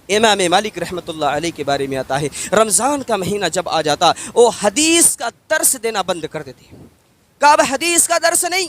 امام مالک رحمۃ اللہ علیہ کے بارے میں آتا ہے رمضان کا مہینہ جب آ جاتا وہ حدیث کا درس دینا بند کر دیتے، کہ اب حدیث کا درس نہیں،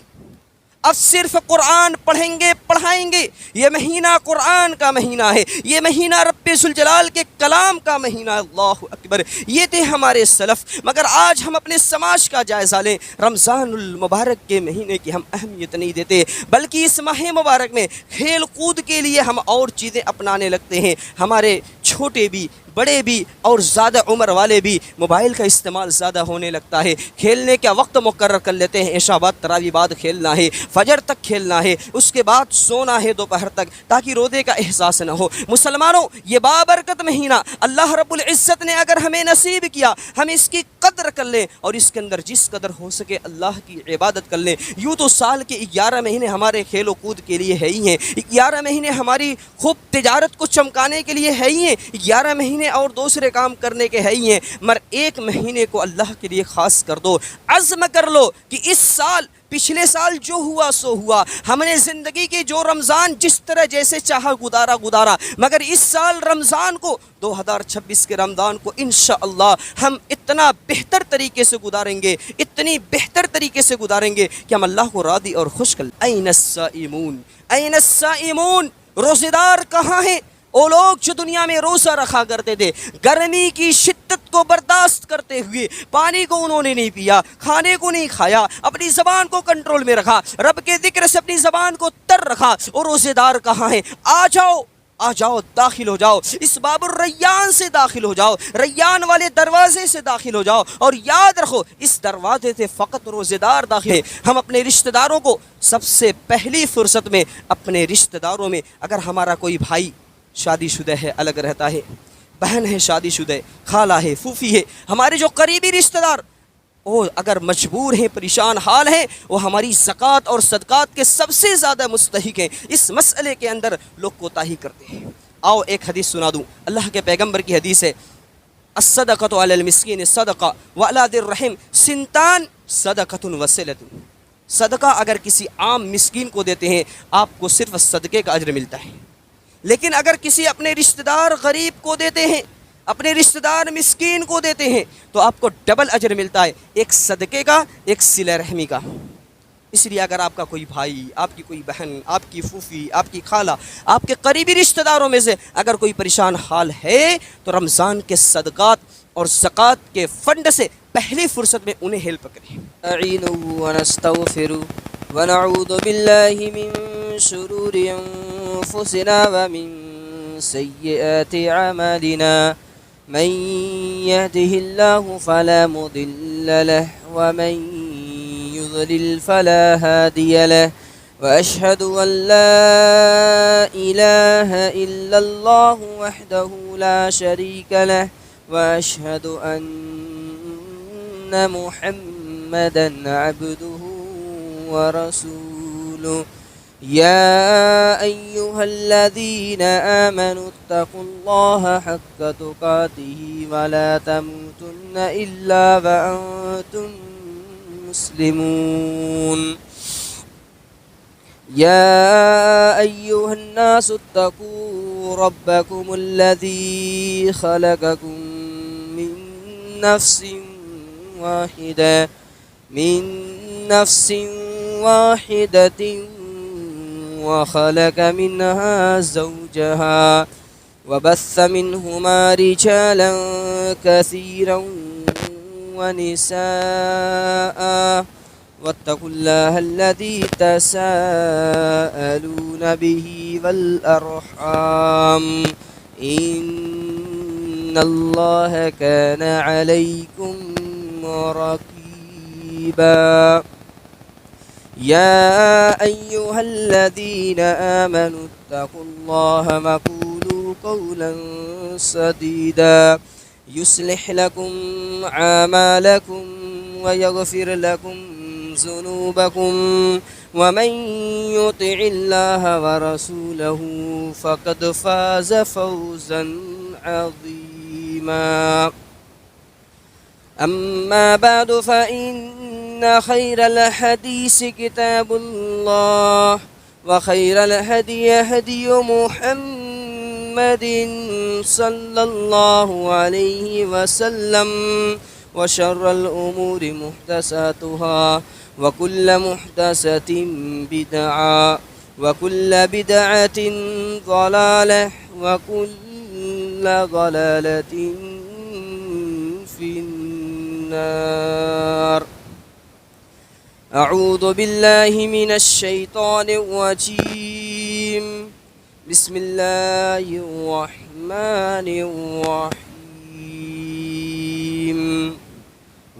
اب صرف قرآن پڑھیں گے پڑھائیں گے۔ یہ مہینہ قرآن کا مہینہ ہے، یہ مہینہ رب ذوالجلال کے کلام کا مہینہ، اللہ اکبر۔ یہ تھے ہمارے سلف، مگر آج ہم اپنے سماج کا جائزہ لیں، رمضان المبارک کے مہینے کی ہم اہمیت نہیں دیتے، بلکہ اس ماہ مبارک میں کھیل کود کے لیے ہم اور چیزیں اپنانے لگتے ہیں۔ ہمارے چھوٹے بھی، بڑے بھی اور زیادہ عمر والے بھی موبائل کا استعمال زیادہ ہونے لگتا ہے۔ کھیلنے کا وقت مقرر کر لیتے ہیں، عشاء بعد تراویح بعد کھیلنا ہے، فجر تک کھیلنا ہے، اس کے بعد سونا ہے دوپہر تک، تاکہ روزے کا احساس نہ ہو۔ مسلمانوں، یہ بابرکت مہینہ اللہ رب العزت نے اگر ہمیں نصیب کیا، ہم اس کی قدر کر لیں اور اس کے اندر جس قدر ہو سکے اللہ کی عبادت کر لیں۔ یوں تو سال کے 11 مہینے ہمارے کھیل و کود کے لیے ہے ہی ہیں، 11 مہینے ہماری خوب تجارت کو چمکانے کے لیے ہے ہی ہیں، 11 مہینے اور دوسرے کام کرنے کے ہے ہی ہیں، مگر ایک مہینے کو اللہ کے لیے خاص کر دو۔ عزم کر لو کہ اس سال، پچھلے سال جو ہوا سو ہوا، ہم نے زندگی کے جو رمضان جس طرح جیسے چاہا گزارا، مگر اس سال رمضان کو 2026 کے رمضان کو انشاءاللہ ہم اتنا بہتر طریقے سے گزاریں گے، اتنی بہتر طریقے سے گزاریں گے کہ ہم اللہ کو راضی اور خوش کر لیں۔ این الصائمون، این الصائمون، روزے دار کہاں ہیں؟ وہ لوگ جو دنیا میں روزہ رکھا کرتے تھے، گرمی کی شدت کو برداشت کرتے ہوئے، پانی کو انہوں نے نہیں پیا، کھانے کو نہیں کھایا، اپنی زبان کو کنٹرول میں رکھا، رب کے ذکر سے اپنی زبان کو تر رکھا۔ اور روزے دار کہاں ہیں؟ آ جاؤ، آ جاؤ، داخل ہو جاؤ، اس باب الریان سے داخل ہو جاؤ، ریان والے دروازے سے داخل ہو جاؤ، اور یاد رکھو اس دروازے سے فقط روزے دار داخل ہیں۔ ہم اپنے رشتہ داروں کو سب سے پہلی فرصت میں، اپنے رشتہ داروں میں، اگر ہمارا کوئی بھائی شادی شدہ ہے، الگ رہتا ہے، بہن ہے شادی شدہ، خالہ ہے، پھوپھی ہے، ہمارے جو قریبی رشتہ دار وہ اگر مجبور ہیں، پریشان حال ہیں، وہ ہماری زکوٰۃ اور صدقات کے سب سے زیادہ مستحق ہیں۔ اس مسئلے کے اندر لوگ کوتاہی کرتے ہیں۔ آؤ ایک حدیث سنا دوں، اللہ کے پیغمبر کی حدیث ہے، الصدقۃ علی المسکین صدقہ وعلی ذی الرحم سنتان صدقۃ وصلۃ۔ صدقہ اگر کسی عام مسکین کو دیتے ہیں، آپ کو صرف صدقے کا اجر ملتا ہے، لیکن اگر کسی اپنے رشتہ دار غریب کو دیتے ہیں، اپنے رشتہ دار مسکین کو دیتے ہیں، تو آپ کو ڈبل اجر ملتا ہے، ایک صدقے کا، ایک صلہ رحمی کا۔ اس لیے اگر آپ کا کوئی بھائی، آپ کی کوئی بہن، آپ کی پھوپھی، آپ کی خالہ، آپ کے قریبی رشتہ داروں میں سے اگر کوئی پریشان حال ہے، تو رمضان کے صدقات اور زکوٰۃ کے فنڈ سے پہلی فرصت میں انہیں ہیلپ کریں۔ نستعین ونستغفر ونعوذ باللہ من شرور انفسنا ومن سیئات اعمالنا من يهده الله فلا مضل له ومن يضلل فلا هادي له وأشهد أن لا إله إلا الله وحده لا شريك له وأشهد أن محمدا عبده ورسوله يا أيها الذين آمنوا اتقوا الله حق تقاته ولا تموتن إلا وأنتم مسلمون يا أيها الناس اتقوا ربكم الذي خلقكم من نفس واحدة وخلق منها زوجها وبث منهما رجالا كثيرا ونساء واتقوا الله الذي تساءلون به والأرحام إن الله كان عليكم رقيبا يا أيها الذين آمنوا اتقوا الله وقولوا قولا سديدا يصلح لكم أعمالكم ويغفر لكم ذنوبكم ومن يطع الله ورسوله فقد فاز فوزا عظيما أما بعد فإن خير الحديث كتاب الله وخير الهدي هدي محمد محمد صلى الله عليه وسلم وشر الأمور محدثاتها وكل محدثة بدعة وكل بدعة ضلالة وكل ضلالة في النار. أعوذ بالله من الشيطان الرجيم. بسم الله الرحمن الرحيم.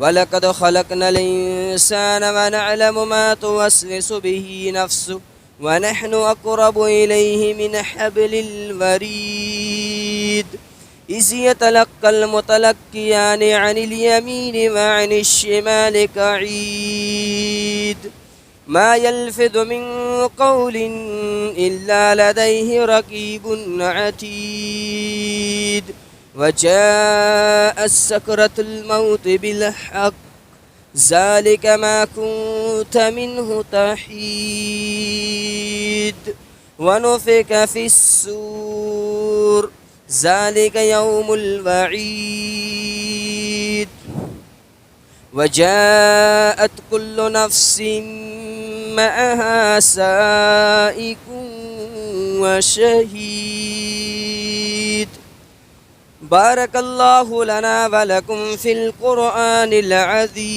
وَلَقَدْ خَلَقْنَا الْإِنسَانَ وَنَعْلَمُ مَا تُوَسْوِسُ بِهِ نَفْسُهُ وَنَحْنُ أَقْرَبُ إِلَيْهِ مِنْ حَبْلِ الْوَرِيدِ إِذْ يَتَلَقَّى الْمُتَلَقِّيَانِ عَنِ الْيَمِينِ وَعَنِ الشِّمَالِ قَعِيدٌ ما يلفظ من قول إلا لديه رقيب عتيد. وجاءت سكرة الموت بالحق ذلك ما كنت منه تحيد. ونفخ في الصور ذلك يوم الوعيد. وجاءت كل نفس معها سائق وشهيد. بارك الله لنا ولكم في القرآن العظيم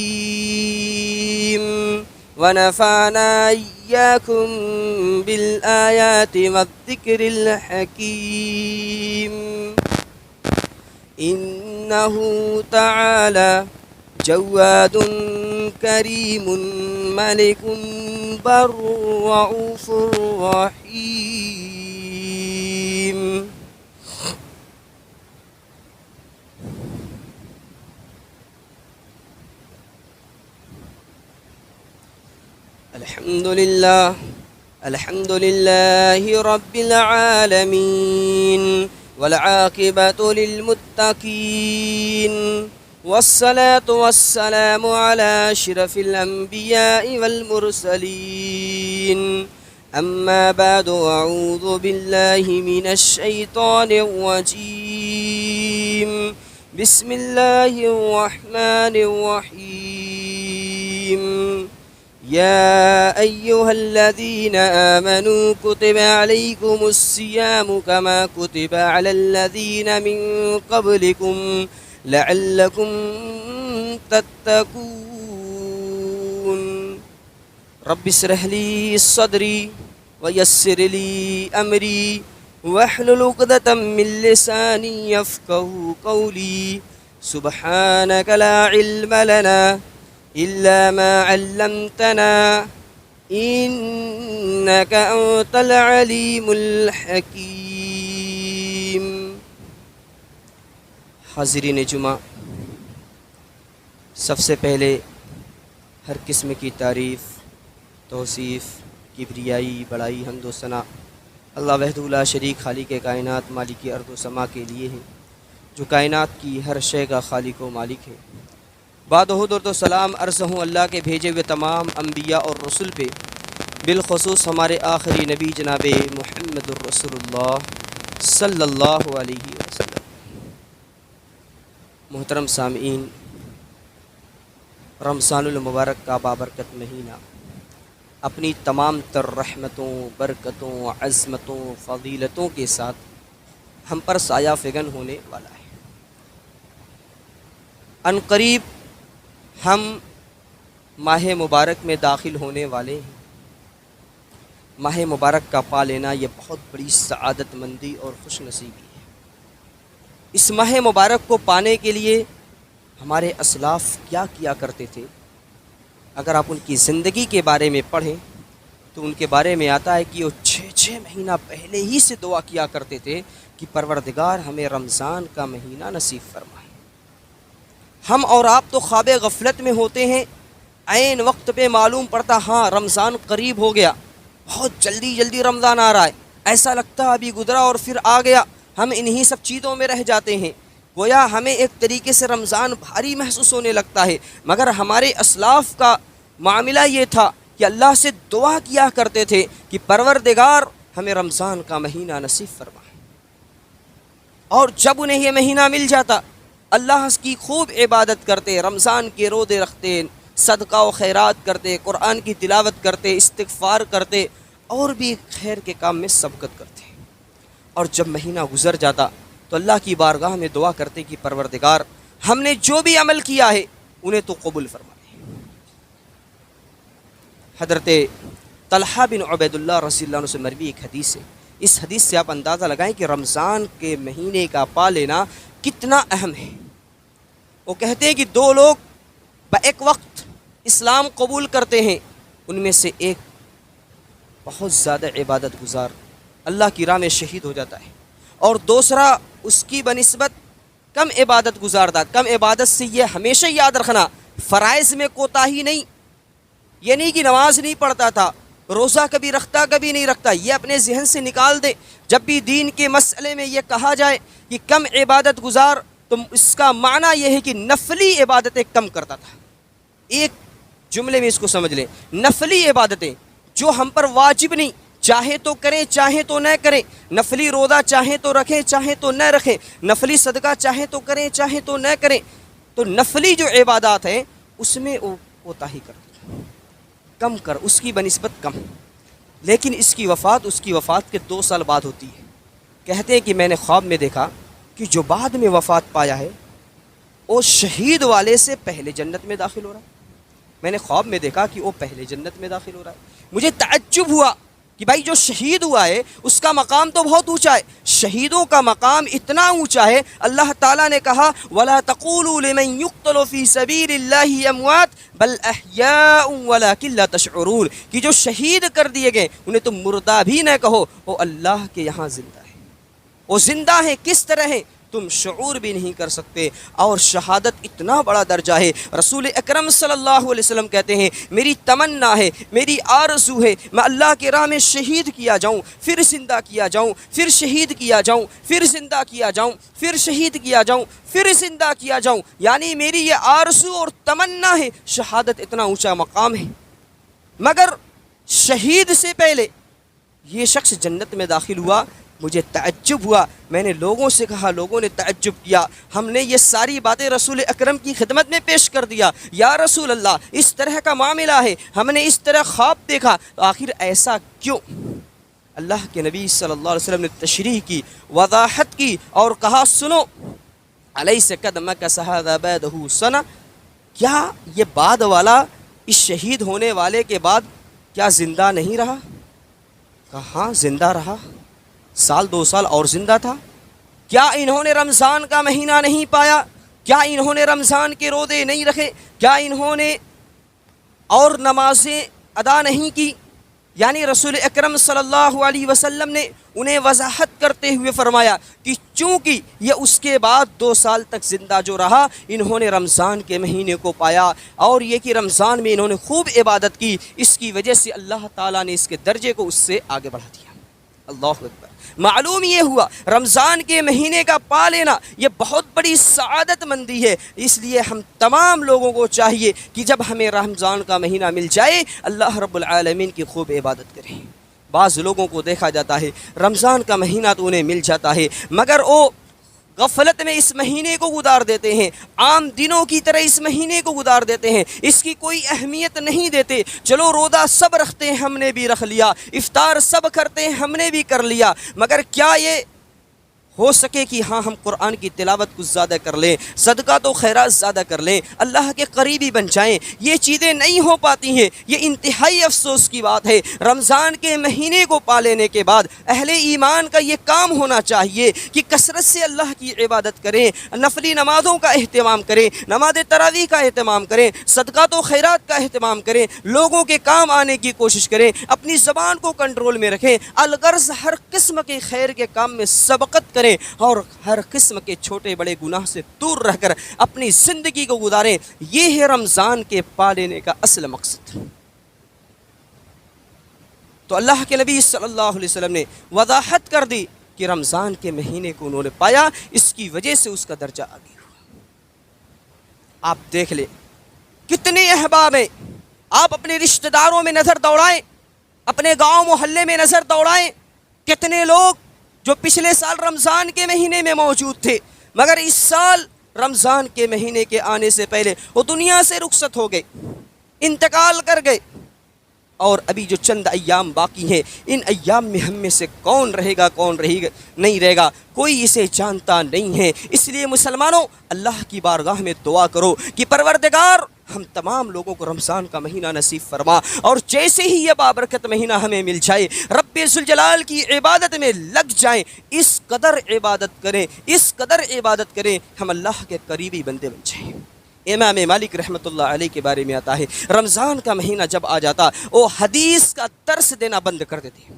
ونفعنا إياكم بالآيات والذكر الحكيم. إنه تعالى جواد كريم ملك بر رؤوف رحيم. الحمد لله رب العالمين والعاقبة للمتقين والصلاة والسلام على أشرف الأنبياء والمرسلين. أما بعد أعوذ بالله من الشيطان الرجيم. بسم الله الرحمن الرحيم. يا أيها الذين آمنوا كتب عليكم الصيام كما كتب على الذين من قبلكم لعلكم تتقون. رب اشرح لي صدري ويسر لي أمري واحلل عقدة من لساني يفقهوا قولي. سبحانك لا علم لنا إلا ما علمتنا إنك أنت العليم الحكيم. حاضرین جمعہ، سب سے پہلے ہر قسم کی تعریف، توصیف، کبریائی، بڑائی، حمد و ثنا اللہ وحدہ لا شریک خالق کائنات مالک ارض و سما کے لیے ہے، جو کائنات کی ہر شے کا خالق و مالک ہے. بعد درود و سلام عرض ہوں اللہ کے بھیجے ہوئے تمام انبیاء اور رسل پہ، بالخصوص ہمارے آخری نبی جناب محمد الرسول اللہ صلی اللہ علیہ وسلم. محترم سامعین، رمضان المبارک کا بابرکت مہینہ اپنی تمام تر رحمتوں، برکتوں، عظمتوں، فضیلتوں کے ساتھ ہم پر سایہ فگن ہونے والا ہے. ان قریب ہم ماہ مبارک میں داخل ہونے والے ہیں. ماہ مبارک کا پا لینا یہ بہت بڑی سعادت مندی اور خوش نصیبی ہے. اس ماہ مبارک کو پانے کے لیے ہمارے اسلاف کیا کیا کرتے تھے، اگر آپ ان کی زندگی کے بارے میں پڑھیں تو ان کے بارے میں آتا ہے کہ وہ 6 مہینہ پہلے ہی سے دعا کیا کرتے تھے کہ پروردگار ہمیں رمضان کا مہینہ نصیب فرمائے. ہم اور آپ تو خواب غفلت میں ہوتے ہیں، عین وقت پہ معلوم پڑتا ہاں رمضان قریب ہو گیا، بہت جلدی رمضان آ رہا ہے، ایسا لگتا ابھی گزرا اور پھر آ گیا. ہم انہی سب چیزوں میں رہ جاتے ہیں، گویا ہمیں ایک طریقے سے رمضان بھاری محسوس ہونے لگتا ہے. مگر ہمارے اسلاف کا معاملہ یہ تھا کہ اللہ سے دعا کیا کرتے تھے کہ پروردگار ہمیں رمضان کا مہینہ نصیب فرما. اور جب انہیں یہ مہینہ مل جاتا اللہ کی خوب عبادت کرتے، رمضان کے روزے رکھتے، صدقہ و خیرات کرتے، قرآن کی تلاوت کرتے، استغفار کرتے اور بھی خیر کے کام میں سبقت کرتے۔ اور جب مہینہ گزر جاتا تو اللہ کی بارگاہ میں دعا کرتے کہ پروردگار ہم نے جو بھی عمل کیا ہے انہیں تو قبول فرما دے۔ حضرت طلحہ بن عبید اللہ رضی اللہ عنہ سے مروی ایک حدیث ہے، اس حدیث سے آپ اندازہ لگائیں کہ رمضان کے مہینے کا پا لینا کتنا اہم ہے۔ وہ کہتے ہیں کہ دو لوگ ایک وقت اسلام قبول کرتے ہیں، ان میں سے ایک بہت زیادہ عبادت گزار اللہ کی راہ میں شہید ہو جاتا ہے، اور دوسرا اس کی بنسبت کم عبادت گزار تھا۔ کم عبادت سے یہ ہمیشہ یاد رکھنا، فرائض میں کوتاہی نہیں، یہ نہیں کہ نماز نہیں پڑھتا تھا، روزہ کبھی رکھتا کبھی نہیں رکھتا، یہ اپنے ذہن سے نکال دے۔ جب بھی دین کے مسئلے میں یہ کہا جائے کہ کم عبادت گزار، تو اس کا معنی یہ ہے کہ نفلی عبادتیں کم کرتا تھا۔ ایک جملے میں اس کو سمجھ لیں، نفلی عبادتیں جو ہم پر واجب نہیں، چاہے تو کریں چاہے تو نہ کریں، نفلی روزہ چاہے تو رکھیں چاہے تو نہ رکھیں، نفلی صدقہ چاہے تو کریں چاہے تو نہ کریں، تو نفلی جو عبادات ہیں اس میں وہ کوتاہی کرتے، کم کر، اس کی بنسبت کم۔ لیکن اس کی وفات کے 2 سال بعد ہوتی ہے۔ کہتے ہیں کہ میں نے خواب میں دیکھا کہ جو بعد میں وفات پایا ہے وہ شہید والے سے پہلے جنت میں داخل ہو رہا ہے۔ میں نے خواب میں دیکھا کہ وہ پہلے جنت میں داخل ہو رہا ہے۔ مجھے تعجب ہوا کہ بھائی جو شہید ہوا ہے اس کا مقام تو بہت اونچا ہے، شہیدوں کا مقام اتنا اونچا ہے، اللہ تعالیٰ نے کہا وَلَا تَقُولُوا لِمَن يُقْتَلُ فِي سَبِيلِ اللَّهِ أَمْوَاتٌ بَلْ أَحْيَاءٌ وَلَكِن لَا تَشْعُرُونَ، کہ جو شہید کر دیے گئے انہیں تم مردہ بھی نہ کہو، وہ اللہ کے یہاں زندہ ہے۔ وہ زندہ ہیں، کس طرح ہیں تم شعور بھی نہیں کر سکتے۔ اور شہادت اتنا بڑا درجہ ہے، رسول اکرم صلی اللہ علیہ وسلم کہتے ہیں میری تمنا ہے، میری آرزو ہے میں اللہ کے راہ میں شہید کیا جاؤں، پھر زندہ کیا جاؤں، پھر شہید کیا جاؤں، پھر زندہ کیا جاؤں، پھر شہید کیا جاؤں، پھر زندہ کیا جاؤں، یعنی میری یہ آرزو اور تمنا ہے۔ شہادت اتنا اونچا مقام ہے، مگر شہید سے پہلے یہ شخص جنت میں داخل ہوا۔ مجھے تعجب ہوا، میں نے لوگوں سے کہا، لوگوں نے تعجب کیا، ہم نے یہ ساری باتیں رسول اکرم کی خدمت میں پیش کر دیا، یا رسول اللہ اس طرح کا معاملہ ہے، ہم نے اس طرح خواب دیکھا، تو آخر ایسا کیوں؟ اللہ کے نبی صلی اللہ علیہ وسلم نے تشریح کی، وضاحت کی اور کہا سنو، الیس قد مکث ھذا بعدہ سنہ، کیا یہ بعد والا اس شہید ہونے والے کے بعد کیا زندہ نہیں رہا؟ کہا ہاں زندہ رہا، 1 سال 2 سال اور زندہ تھا۔ کیا انہوں نے رمضان کا مہینہ نہیں پایا؟ کیا انہوں نے رمضان کے روزے نہیں رکھے؟ کیا انہوں نے اور نمازیں ادا نہیں کی؟ یعنی رسول اکرم صلی اللہ علیہ وسلم نے انہیں وضاحت کرتے ہوئے فرمایا کہ چونکہ یہ اس کے بعد 2 سال تک زندہ جو رہا، انہوں نے رمضان کے مہینے کو پایا، اور یہ کہ رمضان میں انہوں نے خوب عبادت کی، اس کی وجہ سے اللہ تعالیٰ نے اس کے درجے کو اس سے آگے بڑھا دیا۔ اللہ اکبر۔ معلوم یہ ہوا رمضان کے مہینے کا پا لینا یہ بہت بڑی سعادت مندی ہے، اس لیے ہم تمام لوگوں کو چاہیے کہ جب ہمیں رمضان کا مہینہ مل جائے اللہ رب العالمین کی خوب عبادت کریں۔ بعض لوگوں کو دیکھا جاتا ہے رمضان کا مہینہ تو انہیں مل جاتا ہے، مگر وہ غفلت میں اس مہینے کو گزار دیتے ہیں، عام دنوں کی طرح اس مہینے کو گزار دیتے ہیں، اس کی کوئی اہمیت نہیں دیتے۔ چلو روزہ سب رکھتے ہیں، ہم نے بھی رکھ لیا، افطار سب کرتے ہیں، ہم نے بھی کر لیا، مگر کیا یہ ہو سکے کہ ہاں ہم قرآن کی تلاوت کچھ زیادہ کر لیں، صدقہ تو خیرات زیادہ کر لیں، اللہ کے قریبی بن جائیں؟ یہ چیزیں نہیں ہو پاتی ہیں۔ یہ انتہائی افسوس کی بات ہے۔ رمضان کے مہینے کو پا لینے کے بعد اہل ایمان کا یہ کام ہونا چاہیے کہ کثرت سے اللہ کی عبادت کریں، نفلی نمازوں کا اہتمام کریں، نماز تراویح کا اہتمام کریں، صدقہ تو خیرات کا اہتمام کریں، لوگوں کے کام آنے کی کوشش کریں، اپنی زبان کو کنٹرول میں رکھیں، الغرض ہر قسم کے خیر کے کام میں سبقت کریں، اور ہر قسم کے چھوٹے بڑے گناہ سے دور رہ کر اپنی زندگی کو گزاریں۔ یہ ہے رمضان کے پا لینے کا اصل مقصد۔ تو اللہ کے نبی صلی اللہ علیہ وسلم نے وضاحت کر دی کہ رمضان کے مہینے کو انہوں نے پایا، اس کی وجہ سے اس کا درجہ آگے ہوا۔ آپ دیکھ لیں کتنے احباب ہیں، آپ اپنے رشتہ داروں میں نظر دوڑائیں، اپنے گاؤں محلے میں نظر دوڑائیں، کتنے لوگ جو پچھلے سال رمضان کے مہینے میں موجود تھے مگر اس سال رمضان کے مہینے کے آنے سے پہلے وہ دنیا سے رخصت ہو گئے، انتقال کر گئے، اور ابھی جو چند ایام باقی ہیں ان ایام میں ہم میں سے کون رہے گا کون نہیں رہے گا، کوئی اسے جانتا نہیں ہے۔ اس لیے مسلمانوں اللہ کی بارگاہ میں دعا کرو کہ پروردگار ہم تمام لوگوں کو رمضان کا مہینہ نصیب فرما، اور جیسے ہی یہ بابرکت مہینہ ہمیں مل جائے رب ذوالجلال کی عبادت میں لگ جائیں، اس قدر عبادت کریں ہم اللہ کے قریبی بندے بن جائیں۔ امام مالک رحمۃ اللہ علیہ کے بارے میں آتا ہے رمضان کا مہینہ جب آ جاتا وہ حدیث کا درس دینا بند کر دیتے،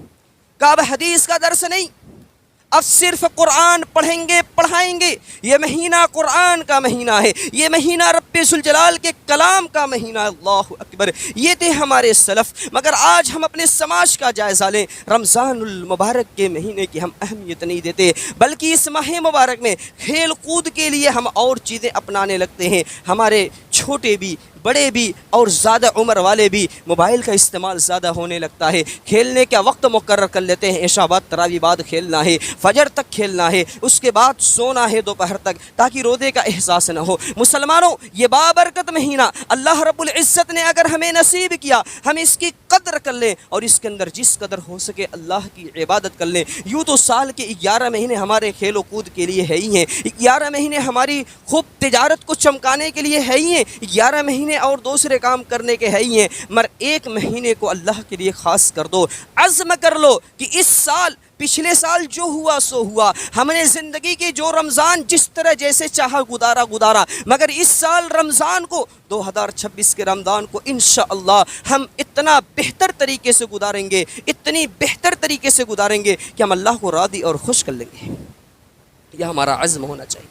کہا اب حدیث کا درس نہیں، اب صرف قرآن پڑھیں گے پڑھائیں گے۔ یہ مہینہ قرآن کا مہینہ ہے، یہ مہینہ رب ذوالجلال کے کلام کا مہینہ، اللہ اکبر۔ یہ تھے ہمارے سلف، مگر آج ہم اپنے سماج کا جائزہ لیں، رمضان المبارک کے مہینے کی ہم اہمیت نہیں دیتے، بلکہ اس ماہ مبارک میں کھیل کود کے لیے ہم اور چیزیں اپنانے لگتے ہیں۔ ہمارے چھوٹے بھی بڑے بھی اور زیادہ عمر والے بھی موبائل کا استعمال زیادہ ہونے لگتا ہے، کھیلنے کا وقت مقرر کر لیتے ہیں، عشاء بعد تراویح بعد کھیلنا ہے، فجر تک کھیلنا ہے، اس کے بعد سونا ہے دوپہر تک تاکہ رودے کا احساس نہ ہو۔ مسلمانوں یہ بابرکت مہینہ اللہ رب العزت نے اگر ہمیں نصیب کیا، ہم اس کی قدر کر لیں اور اس کے اندر جس قدر ہو سکے اللہ کی عبادت کر لیں۔ یوں تو سال کے 11 مہینے ہمارے کھیل و کود کے لیے ہے ہی ہیں، 11 مہینے ہماری خوب تجارت کو چمکانے کے لیے ہے ہی ہیں، 11 مہینے اور دوسرے کام کرنے کے ہے ہی ہیں، مگر ایک مہینے کو اللہ کے لیے خاص کر دو، عزم کر لو کہ اس سال پچھلے سال جو ہوا سو ہوا، ہم نے زندگی کے جو رمضان جس طرح جیسے چاہا گزارا، مگر اس سال رمضان کو 2026 کے رمضان کو انشاءاللہ ہم اتنا بہتر طریقے سے گزاریں گے، اتنی بہتر طریقے سے گزاریں گے کہ ہم اللہ کو راضی اور خوش کر لیں گے۔ یہ ہمارا عزم ہونا چاہیے۔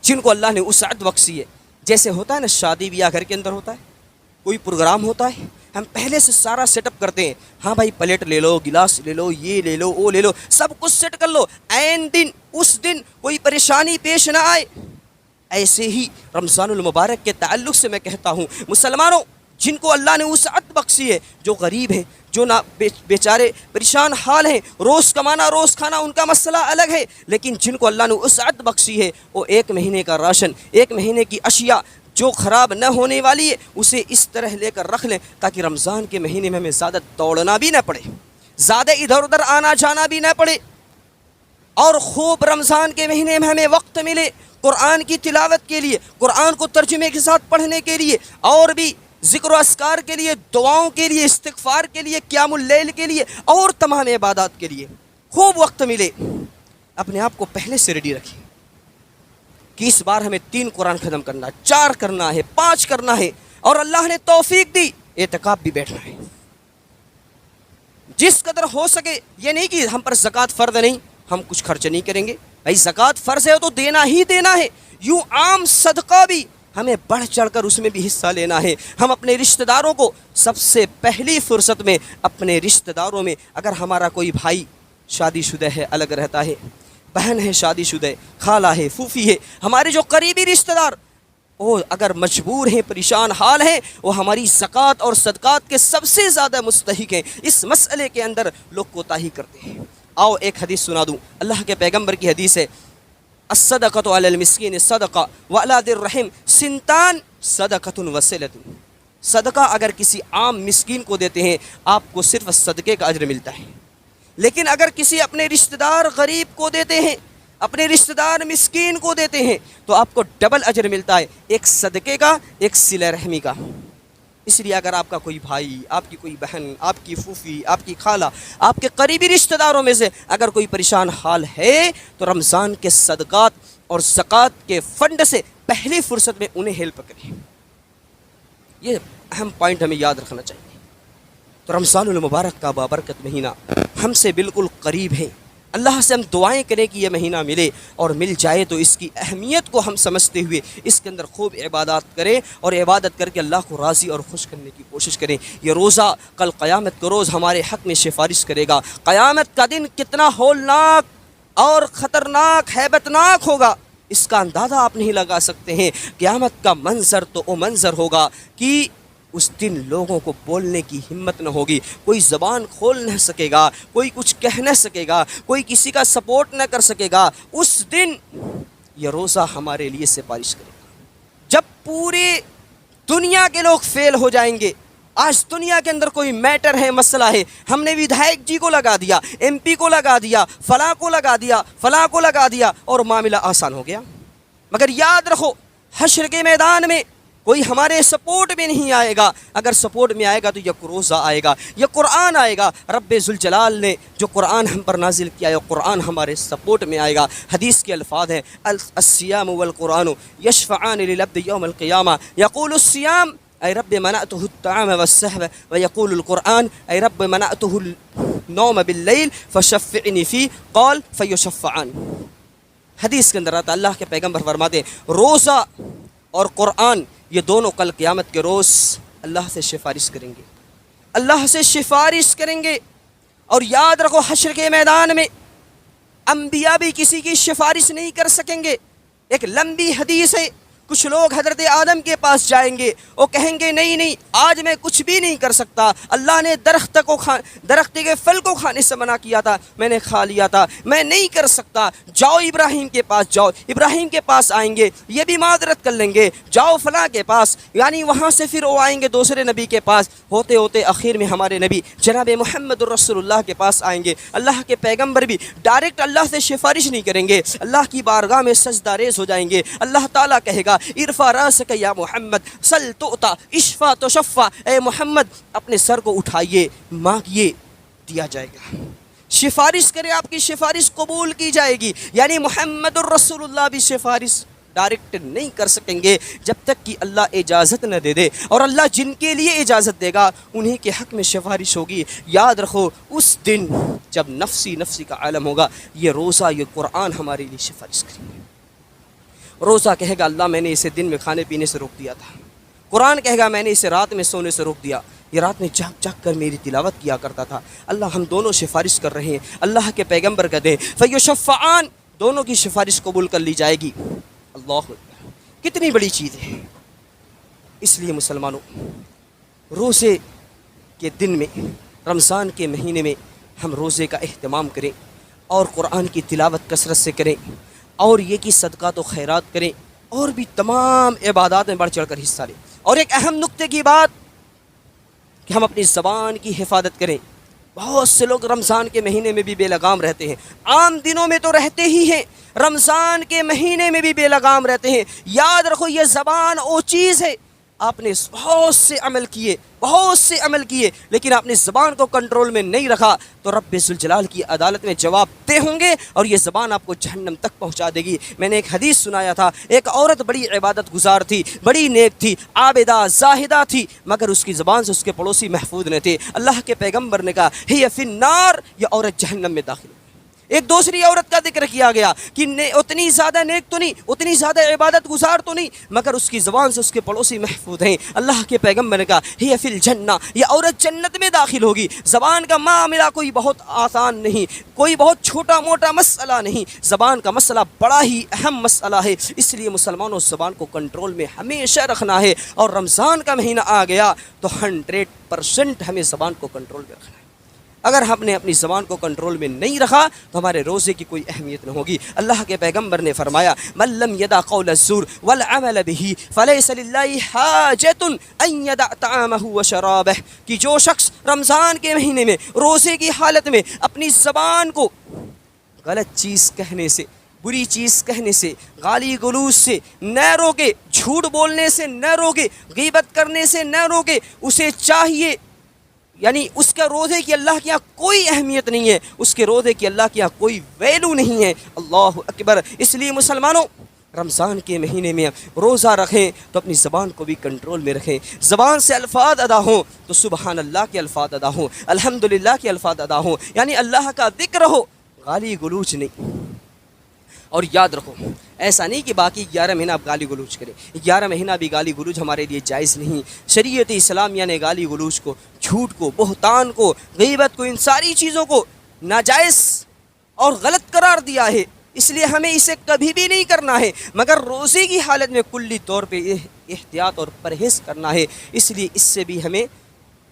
جن کو اللہ نے وسعت بخشی ہے، جیسے ہوتا ہے نا شادی بیاہ گھر کے اندر ہوتا ہے، کوئی پروگرام ہوتا ہے، ہم پہلے سے سارا سیٹ اپ کرتے ہیں، ہاں بھائی پلیٹ لے لو، گلاس لے لو، یہ لے لو، وہ لے لو، سب کچھ سیٹ کر لو، عین دن اس دن کوئی پریشانی پیش نہ آئے۔ ایسے ہی رمضان المبارک کے تعلق سے میں کہتا ہوں مسلمانوں جن کو اللہ نے وسعت بخشی ہے، جو غریب ہیں، جو نہ بیچارے پریشان حال ہیں، روز کمانا روز کھانا ان کا مسئلہ الگ ہے، لیکن جن کو اللہ نے وسعت بخشی ہے وہ ایک مہینے کا راشن، ایک مہینے کی اشیاء جو خراب نہ ہونے والی ہے اسے اس طرح لے کر رکھ لیں تاکہ رمضان کے مہینے میں ہمیں زیادہ دوڑنا بھی نہ پڑے، زیادہ ادھر ادھر آنا جانا بھی نہ پڑے، اور خوب رمضان کے مہینے میں ہمیں وقت ملے قرآن کی تلاوت کے لیے، قرآن کو ترجمے کے ساتھ پڑھنے کے لیے، اور بھی ذکر و اذکار کے لیے، دعاؤں کے لیے، استغفار کے لیے، قیام اللیل کے لیے اور تمام عبادات کے لیے خوب وقت ملے۔ اپنے آپ کو پہلے سے ریڈی رکھیں کہ اس بار ہمیں 3 قرآن ختم کرنا، 4 کرنا ہے، 5 کرنا ہے، اور اللہ نے توفیق دی اعتکاف بھی بیٹھنا ہے جس قدر ہو سکے۔ یہ نہیں کہ ہم پر زکوٰۃ فرض نہیں ہم کچھ خرچ نہیں کریں گے، بھائی زکوٰۃ فرض ہے تو دینا ہی دینا ہے، یوں عام صدقہ بھی ہمیں بڑھ چڑھ کر اس میں بھی حصہ لینا ہے۔ ہم اپنے رشتہ داروں کو سب سے پہلی فرصت میں اپنے رشتہ داروں میں، اگر ہمارا کوئی بھائی شادی شدہ ہے الگ رہتا ہے، بہن ہے شادی شدہ، خالہ ہے، پھوپھی ہے، ہمارے جو قریبی رشتہ دار وہ اگر مجبور ہیں، پریشان حال ہیں، وہ ہماری زکوٰۃ اور صدقات کے سب سے زیادہ مستحق ہیں۔ اس مسئلے کے اندر لوگ کوتاہی کرتے ہیں۔ آؤ ایک حدیث سنا دوں، اللہ کے پیغمبر کی حدیث ہے، الصدقۃ علی المسکین صدقہ وعلی ذی الرحم سنتان صدقۃ وصلۃ۔ صدقہ اگر کسی عام مسکین کو دیتے ہیں آپ کو صرف صدقے کا اجر ملتا ہے، لیکن اگر کسی اپنے رشتہ دار غریب کو دیتے ہیں، اپنے رشتہ دار مسکین کو دیتے ہیں تو آپ کو ڈبل اجر ملتا ہے، ایک صدقے کا، ایک صلہ رحمی کا۔ اس لیے اگر آپ کا کوئی بھائی، آپ کی کوئی بہن، آپ کی پھوپھی، آپ کی خالہ، آپ کے قریبی رشتہ داروں میں سے اگر کوئی پریشان حال ہے تو رمضان کے صدقات اور زکوٰۃ کے فنڈ سے پہلی فرصت میں انہیں ہیلپ کریں۔ یہ اہم پوائنٹ ہمیں یاد رکھنا چاہیے۔ تو رمضان المبارک کا بابرکت مہینہ ہم سے بالکل قریب ہے، اللہ سے ہم دعائیں کریں کہ یہ مہینہ ملے، اور مل جائے تو اس کی اہمیت کو ہم سمجھتے ہوئے اس کے اندر خوب عبادات کریں، اور عبادت کر کے اللہ کو راضی اور خوش کرنے کی کوشش کریں۔ یہ روزہ کل قیامت کا روز ہمارے حق میں سفارش کرے گا۔ قیامت کا دن کتنا ہولناک اور خطرناک، ہیبت ناک ہوگا اس کا اندازہ آپ نہیں لگا سکتے ہیں۔ قیامت کا منظر تو وہ منظر ہوگا کہ اس دن لوگوں کو بولنے کی ہمت نہ ہوگی، کوئی زبان کھول نہ سکے گا، کوئی کچھ کہہ نہ سکے گا، کوئی کسی کا سپورٹ نہ کر سکے گا۔ اس دن یہ روزہ ہمارے لیے سفارش کرے گا، جب پورے دنیا کے لوگ فیل ہو جائیں گے۔ آج دنیا کے اندر کوئی میٹر ہے، مسئلہ ہے، ہم نے ودھائک جی کو لگا دیا، ایم پی کو لگا دیا، فلاں کو لگا دیا، فلاں کو لگا دیا، اور معاملہ آسان ہو گیا۔ مگر یاد رکھو، حشر کے میدان میں کوئی ہمارے سپورٹ میں نہیں آئے گا۔ اگر سپورٹ میں آئے گا تو یہ روزہ آئے گا، یہ قرآن آئے گا۔ رب ذوالجلال نے جو قرآن ہم پر نازل کیا ہے، قرآن ہمارے سپورٹ میں آئے گا۔ حدیث کے الفاظ ہیں، الصیام والقرآن یشفعان للعبد یوم القیامہ، یقول الصیام اے رب منعته الطعام والسحر، ویقول القرآن اے رب منعته النوم باللیل فشفعنی فی، قال فیشفعان۔ حدیث کے اندر آتا، اللہ کے پیغمبر فرماتے ہیں روزہ اور قرآن یہ دونوں کل قیامت کے روز اللہ سے سفارش کریں گے، اللہ سے سفارش کریں گے۔ اور یاد رکھو، حشر کے میدان میں انبیاء بھی کسی کی سفارش نہیں کر سکیں گے۔ ایک لمبی حدیث ہے، کچھ لوگ حضرت آدم کے پاس جائیں گے، وہ کہیں گے نہیں نہیں، آج میں کچھ بھی نہیں کر سکتا، اللہ نے درخت کے پھل کو کھانے سے منع کیا تھا، میں نے کھا لیا تھا، میں نہیں کر سکتا۔ جاؤ ابراہیم کے پاس جاؤ، ابراہیم کے پاس آئیں گے، یہ بھی معذرت کر لیں گے، جاؤ فلاں کے پاس، یعنی وہاں سے پھر وہ آئیں گے دوسرے نبی کے پاس، ہوتے ہوتے آخر میں ہمارے نبی جناب محمد الرسول اللہ کے پاس آئیں گے۔ اللہ کے پیغمبر بھی ڈائریکٹ اللہ سے سفارش نہیں کریں گے، اللہ کی بارگاہ میں سجدہ ریز ہو جائیں گے۔ اللہ تعالیٰ کہے گا ارفع راسک یا محمد سل تؤتا اشفع تشفع، اے محمد اپنے سر کو اٹھائیے، مانگیے، دیا جائے گا۔ سفارش کرے، آپ کی سفارش قبول کی جائے گی۔ یعنی محمد الرسول اللہ بھی سفارش ڈائریکٹ نہیں کر سکیں گے جب تک کہ اللہ اجازت نہ دے دے، اور اللہ جن کے لیے اجازت دے گا انہی کے حق میں سفارش ہوگی۔ یاد رکھو، اس دن جب نفسی نفسی کا عالم ہوگا، یہ روزہ، یہ قرآن ہمارے لیے سفارش کریں گے۔ روزہ کہے گا اللہ میں نے اسے دن میں کھانے پینے سے روک دیا تھا، قرآن کہے گا میں نے اسے رات میں سونے سے روک دیا، یہ رات میں جاگ جاگ کر میری تلاوت کیا کرتا تھا۔ اللہ ہم دونوں سفارش کر رہے ہیں، اللہ کے پیغمبر کہتے ہیں فیشفعان، دونوں کی سفارش قبول کر لی جائے گی۔ اللہ اکبر، کتنی بڑی چیز ہے۔ اس لیے مسلمانوں، روزے کے دن میں، رمضان کے مہینے میں ہم روزے کا اہتمام کریں، اور قرآن کی تلاوت کثرت سے کریں، اور یہ کہ صدقات و خیرات کریں، اور بھی تمام عبادات میں بڑھ چڑھ کر حصہ لیں۔ اور ایک اہم نقطے کی بات کہ ہم اپنی زبان کی حفاظت کریں۔ بہت سے لوگ رمضان کے مہینے میں بھی بے لگام رہتے ہیں، عام دنوں میں تو رہتے ہی ہیں، رمضان کے مہینے میں بھی بے لگام رہتے ہیں۔ یاد رکھو، یہ زبان وہ چیز ہے، آپ نے بہت سے عمل کیے لیکن آپ نے زبان کو کنٹرول میں نہیں رکھا تو رب ذوالجلال کی عدالت میں جواب دہ ہوں گے، اور یہ زبان آپ کو جہنم تک پہنچا دے گی۔ میں نے ایک حدیث سنایا تھا، ایک عورت بڑی عبادت گزار تھی، بڑی نیک تھی، عابدہ زاہدہ تھی، مگر اس کی زبان سے اس کے پڑوسی محفوظ نہ تھے۔ اللہ کے پیغمبر نے کہا ہی فی النار، یہ عورت جہنم میں داخل۔ ایک دوسری عورت کا ذکر کیا گیا کہ اتنی زیادہ نیک تو نہیں، اتنی زیادہ عبادت گزار تو نہیں، مگر اس کی زبان سے اس کے پڑوسی محفوظ ہیں۔ اللہ کے پیغمبر نے کہا ہی فی الجنہ، یہ عورت جنت میں داخل ہوگی۔ زبان کا معاملہ کوئی بہت آسان نہیں، کوئی بہت چھوٹا موٹا مسئلہ نہیں، زبان کا مسئلہ بڑا ہی اہم مسئلہ ہے۔ اس لیے مسلمانوں زبان کو کنٹرول میں ہمیشہ رکھنا ہے، اور رمضان کا مہینہ آ گیا تو 100% ہمیں زبان کو کنٹرول میں رکھنا ہے۔ اگر ہم نے اپنی زبان کو کنٹرول میں نہیں رکھا تو ہمارے روزے کی کوئی اہمیت نہ ہوگی۔ اللہ کے پیغمبر نے فرمایا من لم يدع قول الزور والعمل به فليس لله حاجة ان يدع طعامه وشرابه، کہ جو شخص رمضان کے مہینے میں روزے کی حالت میں اپنی زبان کو غلط چیز کہنے سے، بری چیز کہنے سے، گالی گلوچ سے نہ روکے، جھوٹ بولنے سے نہ روکے، غیبت کرنے سے نہ روکے، اسے چاہیے، یعنی اس کا روزے کی اللہ کے یہاں کوئی اہمیت نہیں ہے، اس کے روزے کی اللہ کے یہاں کوئی ویلو نہیں ہے۔ اللہ اکبر۔ اس لیے مسلمانوں، رمضان کے مہینے میں روزہ رکھیں تو اپنی زبان کو بھی کنٹرول میں رکھیں۔ زبان سے الفاظ ادا ہوں تو سبحان اللہ کے الفاظ ادا ہوں، الحمدللہ کے الفاظ ادا ہوں، یعنی اللہ کا ذکر ہو، گالی گلوچ نہیں۔ اور یاد رکھو، ایسا نہیں کہ باقی 11 مہینہ آپ گالی گلوچ کریں، 11 مہینہ بھی گالی گلوچ ہمارے لیے جائز نہیں۔ شریعت اسلامیہ نے گالی گلوچ کو، جھوٹ کو، بہتان کو، غیبت کو، ان ساری چیزوں کو ناجائز اور غلط قرار دیا ہے۔ اس لیے ہمیں اسے کبھی بھی نہیں کرنا ہے، مگر روزے کی حالت میں کلی طور پہ احتیاط اور پرہیز کرنا ہے۔ اس لیے اس سے بھی ہمیں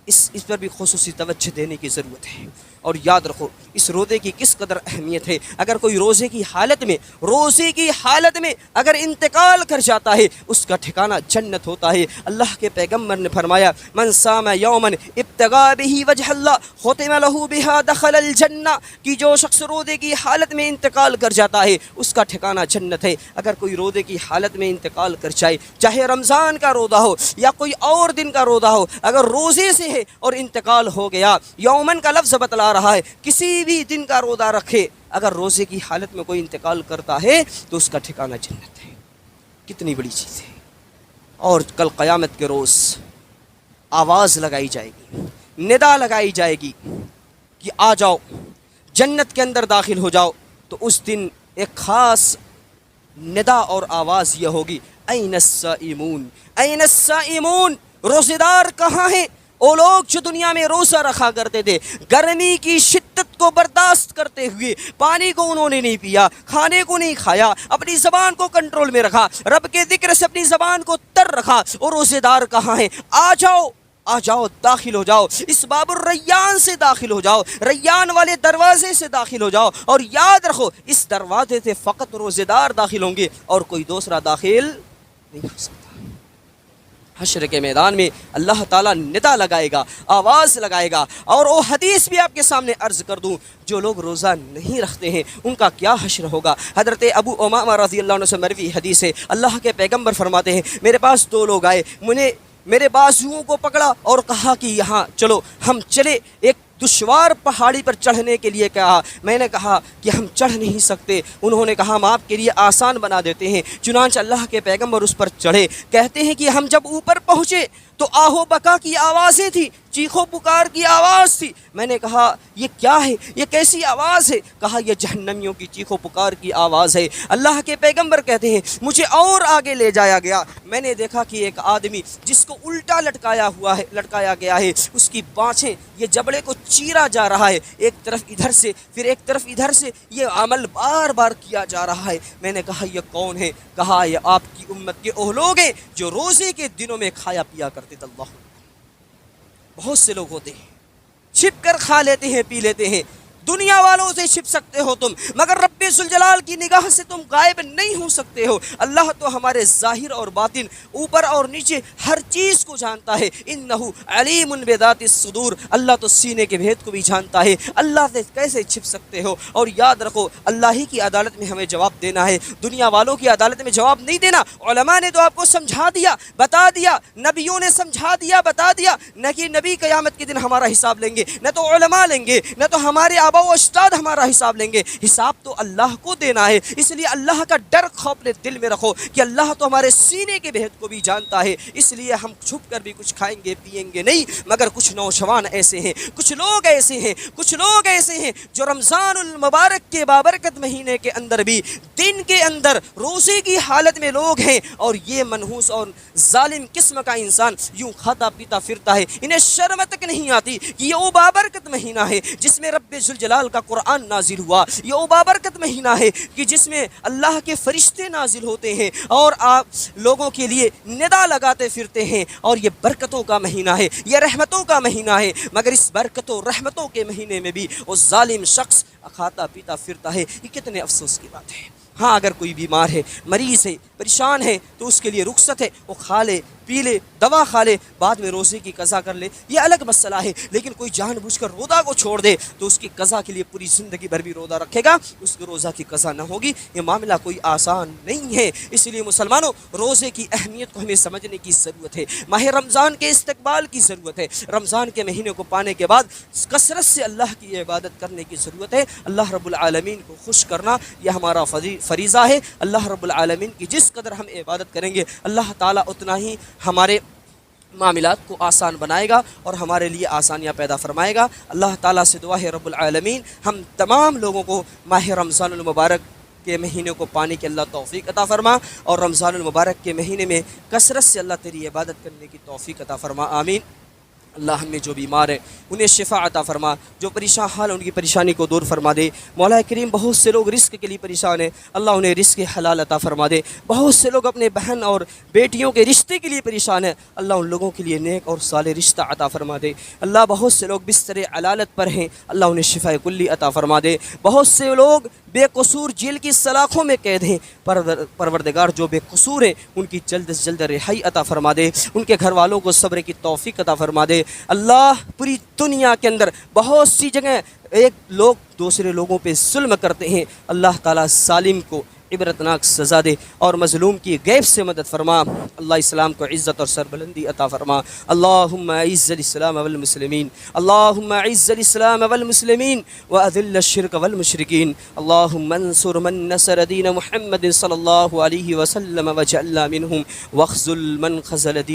اس پر بھی خصوصی توجہ دینے کی ضرورت ہے۔ اور یاد رکھو اس روزے کی کس قدر اہمیت ہے۔ اگر کوئی روزے کی حالت میں اگر انتقال کر جاتا ہے، اس کا ٹھکانہ جنت ہوتا ہے۔ اللہ کے پیغمبر نے فرمایا من صام یوما ابتغاء به وجہ اللہ ختم له بها دخل الجنہ، کہ جو شخص روزے کی حالت میں انتقال کر جاتا ہے اس کا ٹھکانہ جنت ہے۔ اگر کوئی روزے کی حالت میں انتقال کر جائے، چاہے رمضان کا روزہ ہو یا کوئی اور دن کا روزہ ہو، اگر روزے سے ہے اور انتقال ہو گیا، یومن کا لفظ بتلا رہا ہے، کسی بھی دن کا روزہ رکھے، اگر روزے کی حالت میں کوئی انتقال کرتا ہے تو اس کا ٹھکانہ جنت ہے۔ کتنی بڑی چیز ہے۔ اور کل قیامت کے روز آواز لگائی جائے گی، ندا لگائی جائے گی کہ آ جاؤ جنت کے اندر داخل ہو جاؤ، تو اس دن ایک خاص ندا اور آواز یہ ہوگی این الصائمون، این الصائمون، روزے دار کہاں ہیں؟ وہ لوگ جو دنیا میں روزہ رکھا کرتے تھے، گرمی کی شدت کو برداشت کرتے ہوئے پانی کو انہوں نے نہیں پیا، کھانے کو نہیں کھایا، اپنی زبان کو کنٹرول میں رکھا، رب کے ذکر سے اپنی زبان کو تر رکھا۔ اور روزے دار کہاں ہیں؟ آ جاؤ داخل ہو جاؤ، اس باب الریان سے داخل ہو جاؤ، ریان والے دروازے سے داخل ہو جاؤ۔ اور یاد رکھو اس دروازے سے فقط روزے دار داخل ہوں گے اور کوئی دوسرا داخل نہیں ہو سکتا۔ حشر کے میدان میں اللہ تعالیٰ ندا لگائے گا، آواز لگائے گا۔ اور وہ حدیث بھی آپ کے سامنے عرض کر دوں، جو لوگ روزہ نہیں رکھتے ہیں ان کا کیا حشر ہوگا۔ حضرت ابو امامہ رضی اللہ عنہ سے مروی حدیث ہے، اللہ کے پیغمبر فرماتے ہیں میرے پاس دو لوگ آئے، میرے بازوؤں کو پکڑا اور کہا کہ یہاں چلو، ہم چلے۔ ایک دشوار پہاڑی پر چڑھنے کے لیے کہا، میں نے کہا کہ ہم چڑھ نہیں سکتے۔ انہوں نے کہا ہم آپ کے لیے آسان بنا دیتے ہیں۔ چنانچہ اللہ کے پیغمبر اس پر چڑھے۔ کہتے ہیں کہ ہم جب اوپر پہنچے تو آہو بکا کی آوازیں تھی، چیخو پکار کی آواز تھی۔ میں نے کہا یہ کیا ہے، یہ کیسی آواز ہے؟ کہا یہ جہنمیوں کی چیخو پکار کی آواز ہے۔ اللہ کے پیغمبر کہتے ہیں مجھے اور آگے لے جایا گیا، میں نے دیکھا کہ ایک آدمی جس کو الٹا لٹکایا گیا ہے، اس کی بانچیں یہ جبڑے کو چیرا جا رہا ہے، ایک طرف ادھر سے پھر ایک طرف ادھر سے، یہ عمل بار بار کیا جا رہا ہے۔ میں نے کہا یہ کون ہے؟ کہا یہ آپ کی امت کے وہ لوگ ہیں جو روزے کے دنوں میں کھایا پیا کرتے تھے۔ اللہ، بہت سے لوگ ہوتے ہیں چھپ کر کھا لیتے ہیں، پی لیتے ہیں۔ دنیا والوں سے چھپ سکتے ہو تم، مگر رب ذوالجلال کی نگاہ سے تم غائب نہیں ہو سکتے ہو۔ اللہ تو ہمارے ظاہر اور باطن، اوپر اور نیچے ہر چیز کو جانتا ہے۔ انہ علیم بذات الصدور، اللہ تو سینے کے بھید کو بھی جانتا ہے۔ اللہ سے کیسے چھپ سکتے ہو؟ اور یاد رکھو اللہ ہی کی عدالت میں ہمیں جواب دینا ہے، دنیا والوں کی عدالت میں جواب نہیں دینا۔ علماء نے تو آپ کو سمجھا دیا، بتا دیا، نبیوں نے سمجھا دیا، بتا دیا، نہ کہ نبی قیامت کے دن ہمارا حساب لیں گے، نہ تو علماء لیں گے، نہ تو ہمارے آبا و اجداد ہمارا حساب لیں گے۔ حساب تو اللہ کو دینا ہے۔ اس لیے اللہ کا ڈر خوف اپنے دل میں رکھو کہ اللہ تو ہمارے سینے کے بھید کو بھی جانتا ہے۔ اس لیے ہم چھپ کر بھی کچھ کھائیں گے پیئیں گے نہیں، مگر کچھ نوجوان ایسے ہیں، کچھ لوگ ایسے ہیں جو رمضان المبارک کے بابرکت مہینے کے اندر بھی دن کے اندر روزے کی حالت میں لوگ ہیں، اور یہ منحوس اور ظالم قسم کا انسان یوں کھاتا پیتا پھرتا ہے، انہیں شرم تک نہیں آتی کہ یہ وہ بابرکت مہینہ ہے جس میں رب ذوالجلال کا قرآن نازل ہوا، یہ وہ بابرکت مہینہ ہے کہ جس میں اللہ کے فرشتے نازل ہوتے ہیں اور آپ لوگوں کے لیے ندا لگاتے پھرتے ہیں، اور یہ برکتوں کا مہینہ ہے، یہ رحمتوں کا مہینہ ہے۔ مگر اس برکتوں رحمتوں کے مہینے میں بھی وہ ظالم شخص کھاتا پیتا پھرتا ہے۔ یہ کتنے افسوس کی بات ہے۔ ہاں اگر کوئی بیمار ہے، مریض ہے، پریشان ہے تو اس کے لیے رخصت ہے، وہ کھا لے پی لے، دوا کھا لے، بعد میں روزے کی قضا کر لے، یہ الگ مسئلہ ہے۔ لیکن کوئی جان بوجھ کر روزہ کو چھوڑ دے تو اس کی قضا کے لیے پوری زندگی بھر بھی روزہ رکھے گا، اس کو روزہ کی قضا نہ ہوگی۔ یہ معاملہ کوئی آسان نہیں ہے۔ اس لیے مسلمانوں روزے کی اہمیت کو ہمیں سمجھنے کی ضرورت ہے، ماہ رمضان کے استقبال کی ضرورت ہے، رمضان کے مہینے کو پانے کے بعد کثرت سے اللہ کی عبادت کرنے کی ضرورت ہے۔ اللہ رب العالمین کو خوش کرنا یہ ہمارا فریضہ ہے۔ اللہ رب العالمین کی جس قدر ہم عبادت کریں گے اللہ تعالیٰ اتنا ہی ہمارے معاملات کو آسان بنائے گا اور ہمارے لیے آسانیاں پیدا فرمائے گا۔ اللہ تعالیٰ سے دعا ہے رب العالمین ہم تمام لوگوں کو ماہ رمضان المبارک کے مہینے کو پانے کی اللہ توفیق عطا فرما، اور رمضان المبارک کے مہینے میں کثرت سے اللہ تیری عبادت کرنے کی توفیق عطا فرما، آمین۔ اللہ ہم میں جو بیمار ہیں انہیں شفا عطا فرما، جو پریشان حال ان کی پریشانی کو دور فرما دے۔ مولا کریم بہت سے لوگ رزق کے لیے پریشان ہیں، اللہ انہیں رزق حلال عطا فرما دے۔ بہت سے لوگ اپنے بہن اور بیٹیوں کے رشتے کے لیے پریشان ہیں، اللہ ان لوگوں کے لیے نیک اور صالح رشتہ عطا فرما دے۔ اللہ بہت سے لوگ بستر علالت پر ہیں، اللہ انہیں شفا کلی عطا فرما دے۔ بہت سے لوگ بے قصور جیل کی سلاخوں میں قید ہیں، پروردگار جو بے قصور ہیں ان کی جلد از جلد رہائی عطا فرما دے، ان کے گھر والوں کو صبر کی توفیق عطا فرما دے۔ اللہ پوری دنیا کے اندر بہت سی جگہ ایک لوگ دوسرے لوگوں پہ ظلم کرتے ہیں، اللہ تعالیٰ ظالم کو عبرتناک سزا دے اور مظلوم کی غیب سے مدد فرما۔ اللہ اسلام کو عزت اور سربلندی عطا فرما۔ اللہم اعز الاسلام والمسلمین، اللہم اعز الاسلام والمسلمین واذل الشرک والمشرکین، اللہم انصر من نصر دین محمد صلی اللہ علیہ وسلم واجعلنا منہم واخذل من خذل دین